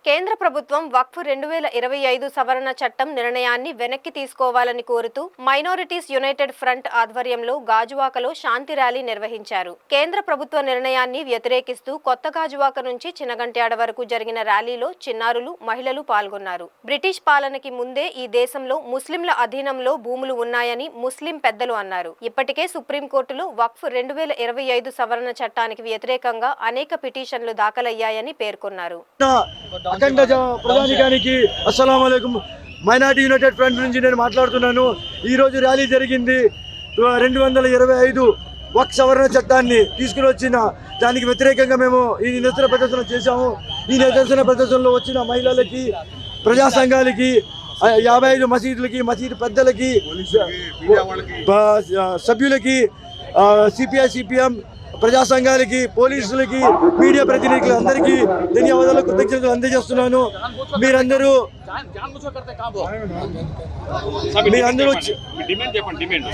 కేంద్ర ప్రభుత్వం వక్ఫ్ 2025 సవరణ చట్టం నిర్ణయాన్ని వెనక్కి తీసుకోవాలని కోరుతూ మైనారిటీస్ యునైటెడ్ ఫ్రంట్ ఆధ్వర్యంలో గాజువాకలో శాంతి ర్యాలీ నిర్వహించారు. కేంద్ర ప్రభుత్వ నిర్ణయాన్ని వ్యతిరేకిస్తూ కొత్త గాజువాక నుంచి చినగంట్యాడ వరకు జరిగిన ర్యాలీలో చిన్నారులు, మహిళలు పాల్గొన్నారు. బ్రిటిష్ పాలనకి ముందే ఈ దేశంలో ముస్లింల అధీనంలో భూములు ఉన్నాయని ముస్లిం పెద్దలు అన్నారు. ఇప్పటికే సుప్రీంకోర్టులో వక్ఫ్ 2025 సవరణ చట్టానికి వ్యతిరేకంగా అనేక పిటిషన్లు దాఖలయ్యాయని పేర్కొన్నారు. అఖండ ప్రధానికానికి అస్సలాము అలైకుం. మైనారిటీ యునైటెడ్ ఫ్రంట్ నుంచి నేను మాట్లాడుతున్నాను. ఈరోజు ర్యాలీ జరిగింది. 225 వక్ఫ్ సవరణ చట్టాన్ని తీసుకుని వచ్చిన దానికి వ్యతిరేకంగా మేము ఈ నిరసన ప్రదర్శన చేశాము. ఈ నిరసన ప్రదర్శనలో వచ్చిన మహిళలకి, ప్రజా సంఘాలకి, 55 మసీదులకి, మసీదు పెద్దలకి, సభ్యులకి, సిపిఐ సిపిఎం ప్రజా సంఘాలకి, పోలీసులకి, మీడియా ప్రతినిధులకి అందరికీ ధన్యవాదాలు, కృతజ్ఞతలు అందజేస్తున్నాను. మీరందరూ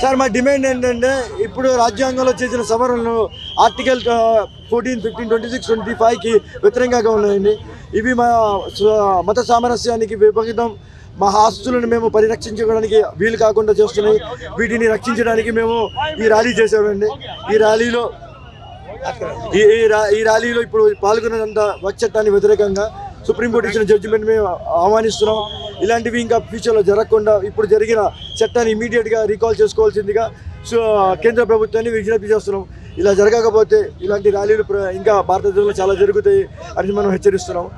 సార్, మా డిమాండ్ ఏంటంటే ఇప్పుడు రాజ్యాంగంలో చేసిన సవరణలు ఆర్టికల్ 14, 15, 26, 25కి వ్యతిరేకంగా ఉన్నాయండి. ఇవి మా మత సామరస్యానికి విపరీతం. మా ఆస్తులను మేము పరిరక్షించుకోవడానికి వీలు కాకుండా చేస్తున్నాయి. వీటిని రక్షించడానికి మేము ఈ ర్యాలీ చేసామండి. ఈ ర్యాలీలో ఇప్పుడు పాల్గొన్నదంతా వక్ఫ్ చట్టానికి వ్యతిరేకంగా సుప్రీంకోర్టు ఇచ్చిన జడ్జిమెంట్ మేము ఆహ్వానిస్తున్నాం. ఇలాంటివి ఇంకా ఫ్యూచర్లో జరగకుండా ఇప్పుడు జరిగిన చట్టాన్ని ఇమీడియట్గా రీకాల్ చేసుకోవాల్సిందిగా కేంద్ర ప్రభుత్వాన్ని విజ్ఞప్తి చేస్తున్నాం. ఇలా జరగకపోతే ఇలాంటి ర్యాలీలు ఇంకా భారతదేశంలో చాలా జరుగుతాయి అని మనం హెచ్చరిస్తున్నాం.